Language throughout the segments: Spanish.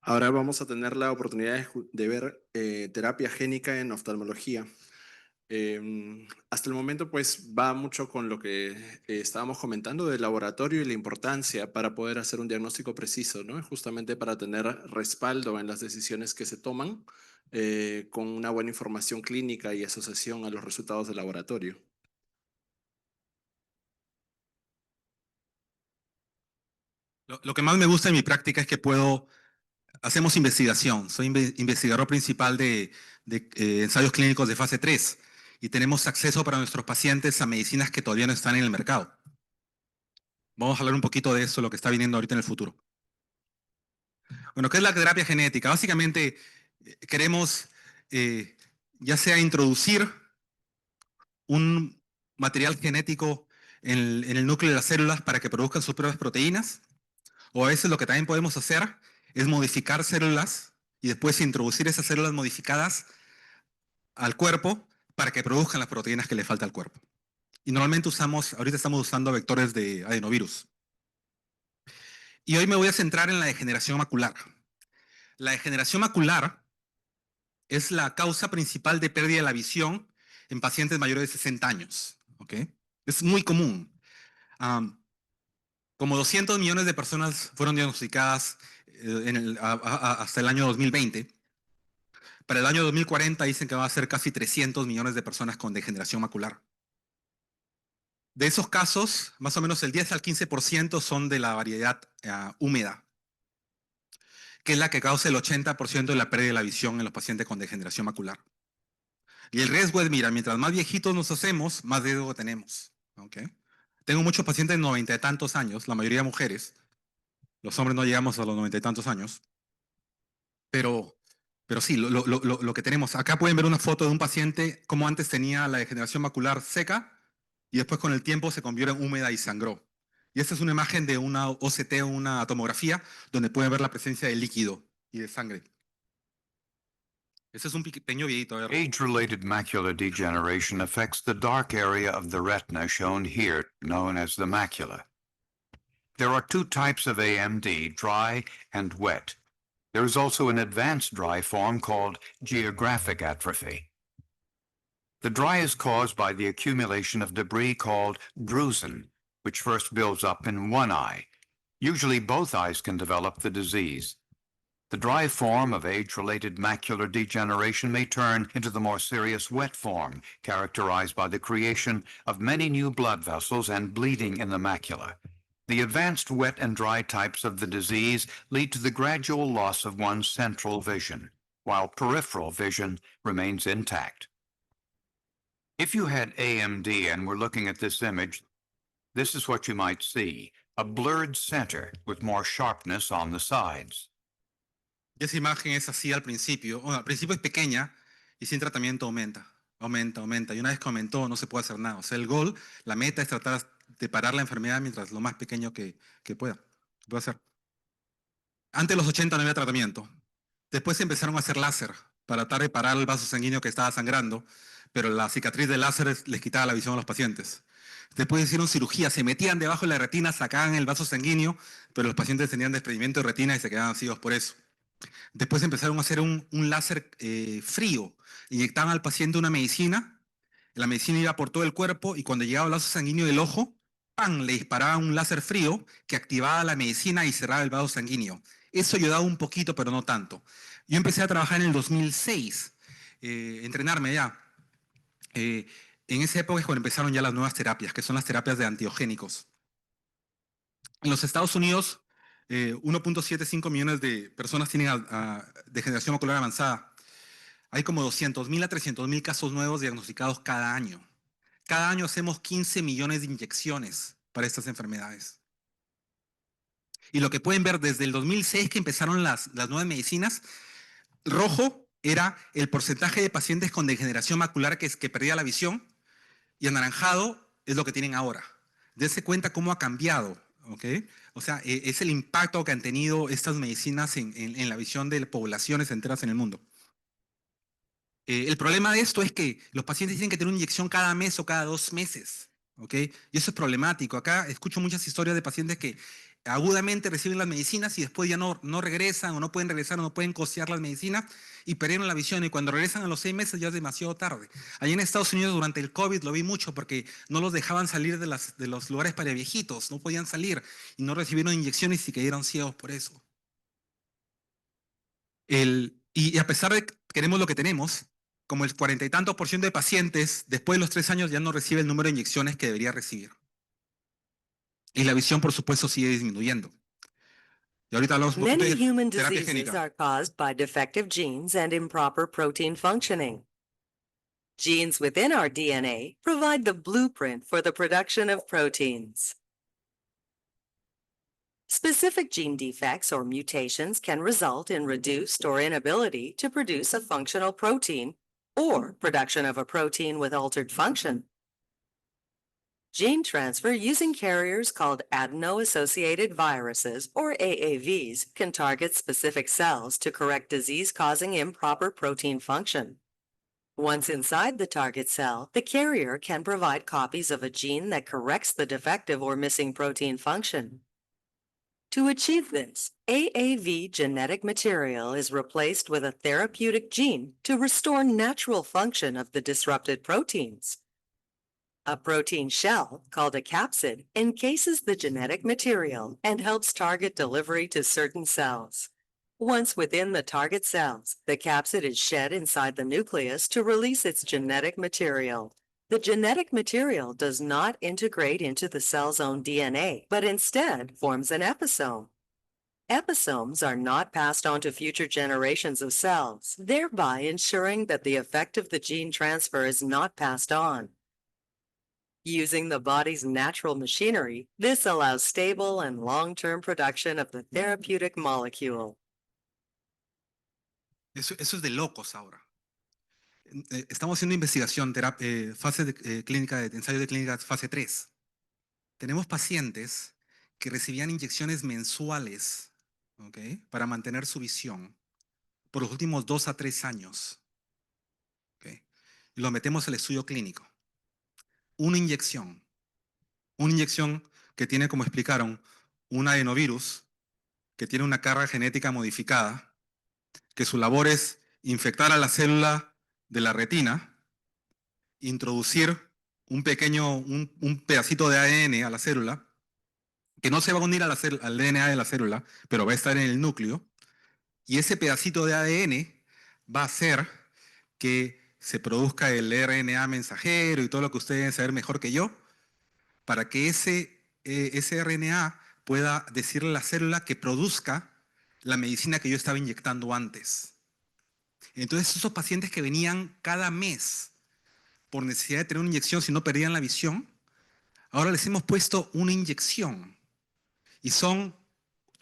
Ahora vamos a tener la oportunidad de ver terapia génica en oftalmología. Hasta el momento, pues va mucho con lo que estábamos comentando del laboratorio y la importancia para poder hacer un diagnóstico preciso, ¿no? Justamente para tener respaldo en las decisiones que se toman con una buena información clínica y asociación a los resultados del laboratorio. Lo que más me gusta en mi práctica es que hacemos investigación. Soy investigador principal de ensayos clínicos de fase 3 y tenemos acceso para nuestros pacientes a medicinas que todavía no están en el mercado. Vamos a hablar un poquito de eso, lo que está viniendo ahorita en el futuro. Bueno, ¿qué es la terapia genética? Básicamente queremos ya sea introducir un material genético en el núcleo de las células para que produzcan sus propias proteínas. O a veces lo que también podemos hacer es modificar células y después introducir esas células modificadas al cuerpo para que produzcan las proteínas que le falta al cuerpo. Y normalmente ahorita estamos usando vectores de adenovirus. Y hoy me voy a centrar en la degeneración macular. La degeneración macular es la causa principal de pérdida de la visión en pacientes mayores de 60 años. ¿Okay? Es muy común. Um, Como 200 millones de personas fueron diagnosticadas hasta el año 2020. Para el año 2040 dicen que va a ser casi 300 millones de personas con degeneración macular. De esos casos, más o menos el 10 al 15% son de la variedad húmeda, que es la que causa el 80% de la pérdida de la visión en los pacientes con degeneración macular. Y el riesgo es, mira, mientras más viejitos nos hacemos, más riesgo tenemos. ¿Okay? Tengo muchos pacientes de 90 y tantos años, la mayoría mujeres. Los hombres no llegamos a los 90 y tantos años. Pero, pero sí, lo que tenemos. Acá pueden ver una foto de un paciente como antes tenía la degeneración macular seca y después con el tiempo se convirtió en húmeda y sangró. Y esta es una imagen de una OCT, una tomografía, donde pueden ver la presencia de líquido y de sangre. Este es un pequeño viejito. A ver. Age-related macular degeneration affects the dark area of the retina shown here, known as the macula. There are two types of AMD, dry and wet. There is also an advanced dry form called geographic atrophy. The dry is caused by the accumulation of debris called drusen, which first builds up in one eye. Usually both eyes can develop the disease. The dry form of age-related macular degeneration may turn into the more serious wet form, characterized by the creation of many new blood vessels and bleeding in the macula. The advanced wet and dry types of the disease lead to the gradual loss of one's central vision, while peripheral vision remains intact. If you had AMD and were looking at this image, this is what you might see, a blurred center with more sharpness on the sides. Y esa imagen es así al principio. Bueno, al principio es pequeña y sin tratamiento aumenta. Y una vez que aumentó no se puede hacer nada. O sea, el gol, la meta es tratar de parar la enfermedad mientras lo más pequeño que pueda hacer. Antes de los 80 no había tratamiento. Después empezaron a hacer láser para tratar de parar el vaso sanguíneo que estaba sangrando, pero la cicatriz del láser les quitaba la visión a los pacientes. Después hicieron cirugía, se metían debajo de la retina, sacaban el vaso sanguíneo, pero los pacientes tenían desprendimiento de retina y se quedaban ciegos por eso. Después empezaron a hacer un láser frío. Inyectaban al paciente una medicina, la medicina iba por todo el cuerpo y cuando llegaba al vaso sanguíneo del ojo, ¡pam!, le disparaban un láser frío que activaba la medicina y cerraba el vaso sanguíneo. Eso ayudaba un poquito, pero no tanto. Yo empecé a trabajar en el 2006, entrenarme ya. En esa época es cuando empezaron ya las nuevas terapias, que son las terapias de antiogénicos. En los Estados Unidos, 1.75 millones de personas tienen degeneración macular avanzada. Hay como 200.000 a 300.000 casos nuevos diagnosticados cada año. Cada año hacemos 15 millones de inyecciones para estas enfermedades. Y lo que pueden ver desde el 2006 que empezaron las nuevas medicinas, rojo era el porcentaje de pacientes con degeneración macular que perdía la visión y anaranjado es lo que tienen ahora. Dense cuenta cómo ha cambiado. ¿Okay? O sea, es el impacto que han tenido estas medicinas en la visión de poblaciones enteras en el mundo. El problema de esto es que los pacientes tienen que tener una inyección cada mes o cada 2 meses. ¿Okay? Y eso es problemático. Acá escucho muchas historias de pacientes que agudamente reciben las medicinas y después ya no regresan o no pueden regresar o no pueden costear las medicinas y perdieron la visión y cuando regresan a los 6 meses ya es demasiado tarde. Allí en Estados Unidos durante el COVID lo vi mucho porque no los dejaban salir de los lugares para viejitos, no podían salir y no recibieron inyecciones y cayeron ciegos por eso. Y a pesar de que queremos lo que tenemos, como el 40 y tantos % de pacientes después de los 3 años ya no recibe el número de inyecciones que debería recibir. Y la visión, por supuesto, sigue disminuyendo. Y ahorita hablamos un poquito Many de human terapia diseases génica. are caused by defective genes and improper protein functioning. Genes within our DNA provide the blueprint for the production of proteins. Specific gene defects or mutations can result in reduced or inability to produce a functional protein or production of a protein with altered function. Gene transfer using carriers called adeno-associated viruses, or AAVs, can target specific cells to correct disease-causing improper protein function. Once inside the target cell, the carrier can provide copies of a gene that corrects the defective or missing protein function. To achieve this, AAV genetic material is replaced with a therapeutic gene to restore natural function of the disrupted proteins. A protein shell, called a capsid, encases the genetic material and helps target delivery to certain cells. Once within the target cells, the capsid is shed inside the nucleus to release its genetic material. The genetic material does not integrate into the cell's own DNA, but instead forms an episome. Episomes are not passed on to future generations of cells, thereby ensuring that the effect of the gene transfer is not passed on. Using the body's natural machinery, this allows stable and long-term production of the therapeutic molecule. Eso es de locos ahora. Estamos haciendo investigación, fase clínica, de ensayo de clínica fase 3. Tenemos pacientes que recibían inyecciones mensuales, ¿okay?, para mantener su visión por los últimos 2 a 3 años. ¿Okay? Y lo metemos al estudio clínico. Una inyección que tiene, como explicaron, un adenovirus, que tiene una carga genética modificada, que su labor es infectar a la célula de la retina, introducir un pedacito de ADN a la célula, que no se va a unir al DNA de la célula, pero va a estar en el núcleo, y ese pedacito de ADN va a hacer que se produzca el RNA mensajero y todo lo que ustedes deben saber mejor que yo, para que ese RNA pueda decirle a la célula que produzca la medicina que yo estaba inyectando antes. Entonces, esos pacientes que venían cada mes por necesidad de tener una inyección si no perdían la visión, ahora les hemos puesto una inyección. Y son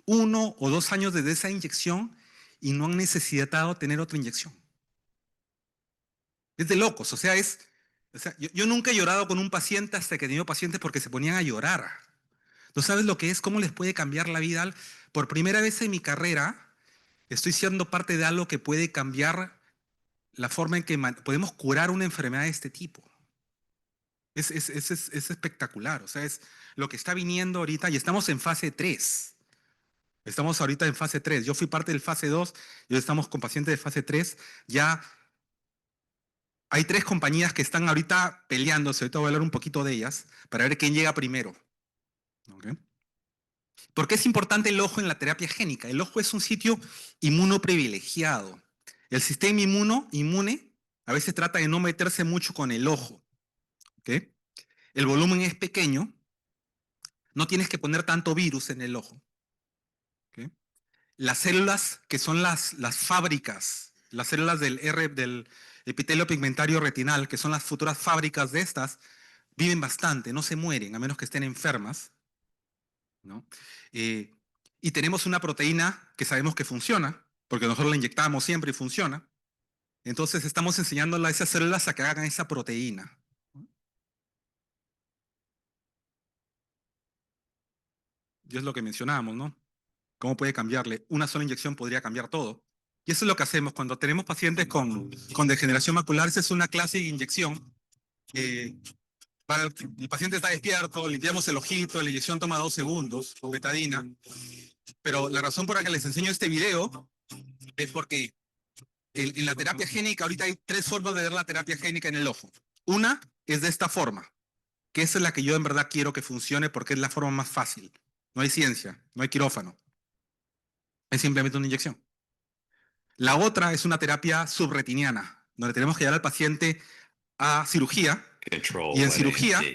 1 o 2 años desde esa inyección y no han necesitado tener otra inyección. Es de locos, yo nunca he llorado con un paciente hasta que he tenido pacientes porque se ponían a llorar. ¿No sabes lo que es? ¿Cómo les puede cambiar la vida? Por primera vez en mi carrera estoy siendo parte de algo que puede cambiar la forma en que podemos curar una enfermedad de este tipo. Es espectacular, es lo que está viniendo ahorita y estamos en fase 3. Estamos ahorita en fase 3. Yo fui parte del fase 2 y hoy estamos con pacientes de fase 3. Ya hay 3 compañías que están ahorita peleándose. Ahorita voy a hablar un poquito de ellas para ver quién llega primero. ¿Okay? ¿Por qué es importante el ojo en la terapia génica? El ojo es un sitio inmunoprivilegiado. El sistema inmune a veces trata de no meterse mucho con el ojo. ¿Okay? El volumen es pequeño. No tienes que poner tanto virus en el ojo. ¿Okay? Las células que son las fábricas, las células del epitelio pigmentario retinal, que son las futuras fábricas de estas, viven bastante, no se mueren, a menos que estén enfermas, ¿no? Y tenemos una proteína que sabemos que funciona, porque nosotros la inyectamos siempre y funciona. Entonces estamos enseñándole a esas células a que hagan esa proteína. Y es lo que mencionábamos, ¿no? ¿Cómo puede cambiarle? Una sola inyección podría cambiar todo. Y eso es lo que hacemos cuando tenemos pacientes con degeneración macular. Esa es una clásica inyección el paciente está despierto, limpiamos el ojito, la inyección toma 2 segundos con betadina. Pero la razón por la que les enseño este video es porque en la terapia génica ahorita hay 3 formas de ver la terapia génica en el ojo. Una es de esta forma, que esa es la que yo en verdad quiero que funcione porque es la forma más fácil. No hay ciencia, no hay quirófano. Es simplemente una inyección. La otra es una terapia subretiniana, donde tenemos que llevar al paciente a cirugía. Control Y en wet cirugía, AMD.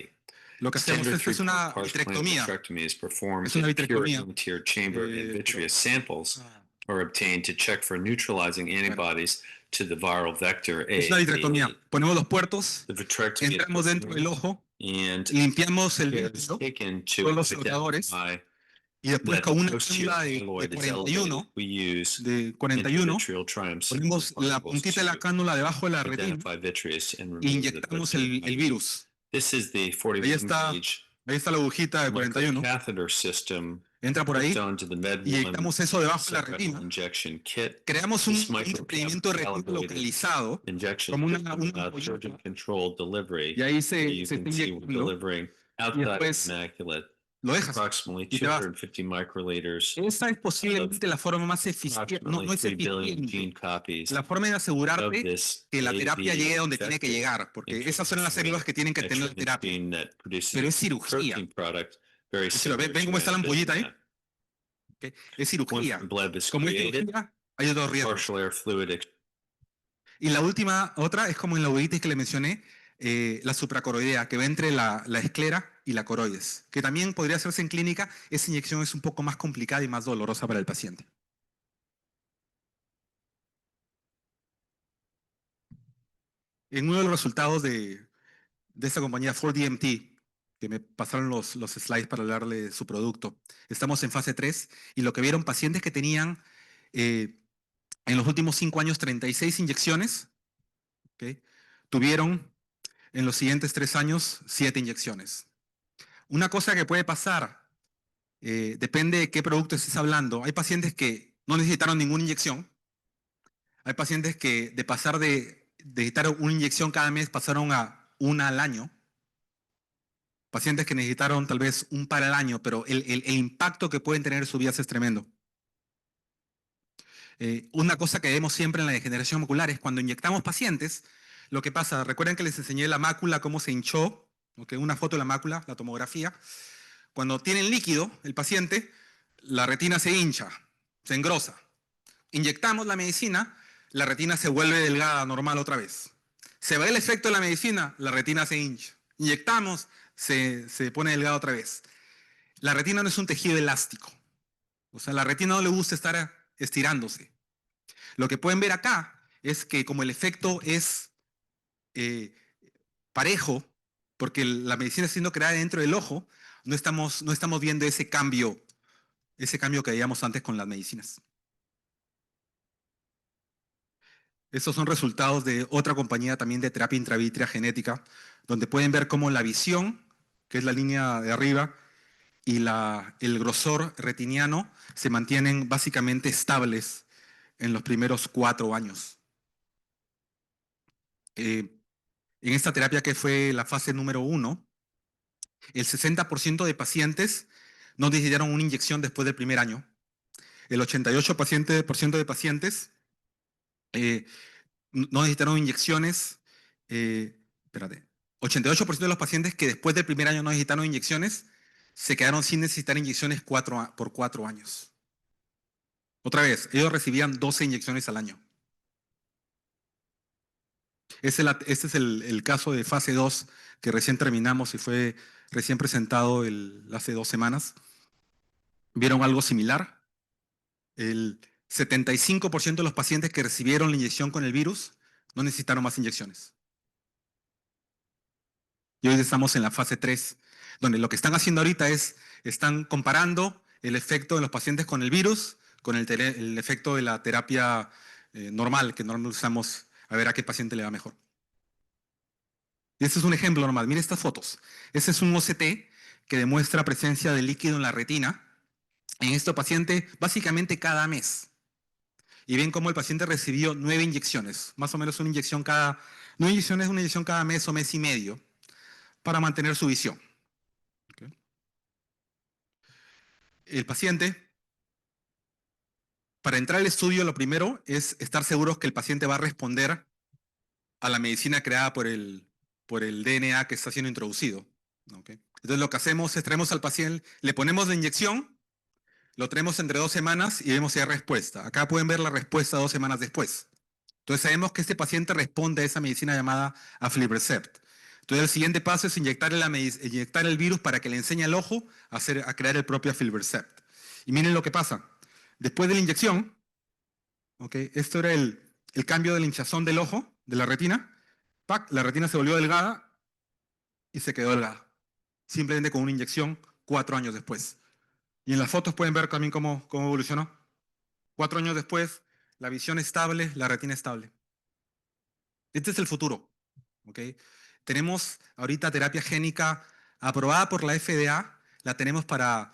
lo que hacemos Standard es una three-part vitrectomía. vitrectomy is performed Es una if pure vitrectomía. anterior chamber and vitreous samples Ah. are obtained to check for neutralizing antibodies to the viral vector Es una vitrectomía. AAV. Ponemos los puertos, The vitrectomy is entramos dentro del performed ojo, and limpiamos el care is vidrio taken con to los flotadores identify y después that con the una posterior cánula de amyloid is 41, elevated. We use de 41, intravitreal triumph ponemos la particles puntita de la to cánula debajo de la retina identify vitreous and e remove the inyectamos el posterior. virus. This is the Ahí 41 está, gauge ahí está la agujita de 41. microcatheter system Entra por ahí, hooked onto the Med1 inyectamos eso debajo de la subretinal retina. injection kit. Creamos This un desprendimiento de retina microcalibrated localizado injection como una system allows ampollita, surgeon-controlled delivery. y ahí Where se you está can see we're inyectando delivering outside of después the macula lo dejas. approximately y te vas. 250 microliters, Esa es posiblemente la forma más eficiente, no, approximately no es 3 billion eficiente, gene copies la forma de of asegurarte this que la terapia AAV llegue donde tiene que vector llegar, porque into esas son las the células que tienen que tener la extrinsic terapia. gene that produces Pero es cirugía. protein product very Si lo ven, similar ven to cómo está la ampollita ahí. ranibizumab. ¿Ok? Es Once cirugía. the bleb is Como es created, cirugía, hay otros riesgos. partial air fluid Y la última, otra, es como en la uveitis que le mencioné, la supracoroidea, que va entre la esclera y la coroides, que también podría hacerse en clínica. Esa inyección es un poco más complicada y más dolorosa para el paciente. En uno de los resultados de esta compañía 4DMT, que me pasaron los slides para hablarle de su producto, estamos en fase 3 y lo que vieron pacientes que tenían en los últimos 5 años 36 inyecciones, ¿ok? Tuvieron en los siguientes 3 años 7 inyecciones. Una cosa que puede pasar, depende de qué producto estés hablando. Hay pacientes que no necesitaron ninguna inyección. Hay pacientes que de pasar de necesitar una inyección cada mes pasaron a una al año. Pacientes que necesitaron tal vez un par al año, pero el impacto que pueden tener en sus vidas es tremendo. Una cosa que vemos siempre en la degeneración macular es cuando inyectamos pacientes, lo que pasa, recuerden que les enseñé la mácula, cómo se hinchó, ¿okay? Una foto de la mácula, la tomografía. Cuando tienen líquido, el paciente, la retina se hincha, se engrosa. Inyectamos la medicina, la retina se vuelve delgada, normal otra vez. Se va el efecto de la medicina, la retina se hincha. Inyectamos, se pone delgada otra vez. La retina no es un tejido elástico. O sea, la retina no le gusta estar estirándose. Lo que pueden ver acá es que como el efecto es parejo, porque la medicina está siendo creada dentro del ojo, no estamos viendo ese cambio que veíamos antes con las medicinas. Estos son resultados de otra compañía también de terapia intravítrea genética, donde pueden ver cómo la visión, que es la línea de arriba, y el grosor retiniano se mantienen básicamente estables en los primeros 4 años. En esta terapia que fue la fase número 1, el 60% de pacientes no necesitaron una inyección después del primer año. El 88% de pacientes no necesitaron inyecciones. 88% de los pacientes que después del primer año no necesitaron inyecciones se quedaron sin necesitar inyecciones por 4 años. Otra vez, ellos recibían 12 inyecciones al año. Este es el caso de fase 2 que recién terminamos y fue recién presentado hace 2 semanas. ¿Vieron algo similar? El 75% de los pacientes que recibieron la inyección con el virus no necesitaron más inyecciones. Y hoy estamos en la fase 3, donde lo que están haciendo ahorita están comparando el efecto de los pacientes con el virus con el efecto de la terapia normal que normalmente usamos, a ver a qué paciente le va mejor. Y este es un ejemplo normal. Miren estas fotos. Este es un OCT que demuestra presencia de líquido en la retina en este paciente básicamente cada mes. Y ven cómo el paciente recibió 9 inyecciones, más o menos una inyección cada mes o mes y medio, para mantener su visión. ¿Ok? El paciente, para entrar al estudio, lo primero es estar seguros que el paciente va a responder a la medicina creada por el DNA que está siendo introducido. ¿Ok? Entonces lo que hacemos es traemos al paciente, le ponemos la inyección, lo traemos entre 2 semanas y vemos si hay respuesta. Acá pueden ver la respuesta 2 semanas después. Entonces sabemos que este paciente responde a esa medicina llamada aflibercept. Entonces el siguiente paso es inyectar el virus para que le enseñe al ojo a crear el propio aflibercept. Y miren lo que pasa. Después de la inyección, ¿okay? Esto era el cambio de la hinchazón del ojo, de la retina. ¡Pac! La retina se volvió delgada y se quedó delgada. Simplemente con una inyección 4 años después. Y en las fotos pueden ver también cómo evolucionó. 4 años después, la visión estable, la retina estable. Este es el futuro. ¿Okay? Tenemos ahorita terapia génica aprobada por la FDA. La tenemos para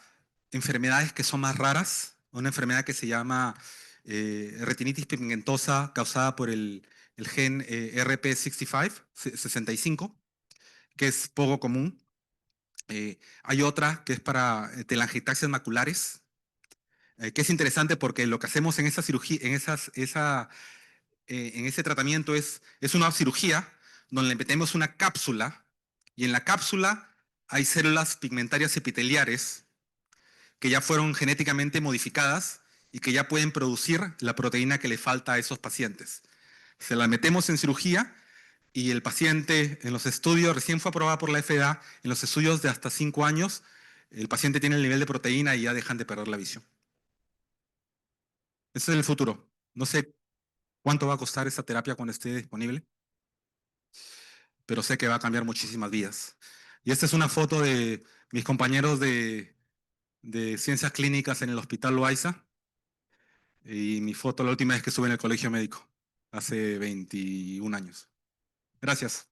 enfermedades que son más raras. Una enfermedad que se llama retinitis pigmentosa causada por el gen RP65, que es poco común. Hay otra que es para telangiectasias maculares, que es interesante porque lo que hacemos en esa cirugía, en ese tratamiento es una cirugía donde le metemos una cápsula y en la cápsula hay células pigmentarias epiteliares que ya fueron genéticamente modificadas y que ya pueden producir la proteína que le falta a esos pacientes. Se la metemos en cirugía y el paciente en los estudios, recién fue aprobada por la FDA, en los estudios de hasta 5 años, el paciente tiene el nivel de proteína y ya dejan de perder la visión. Ese es el futuro. No sé cuánto va a costar esa terapia cuando esté disponible, pero sé que va a cambiar muchísimas vidas. Y esta es una foto de mis compañeros de ciencias clínicas en el Hospital Loaiza y mi foto la última vez que estuve en el colegio médico, hace 21 años. Gracias.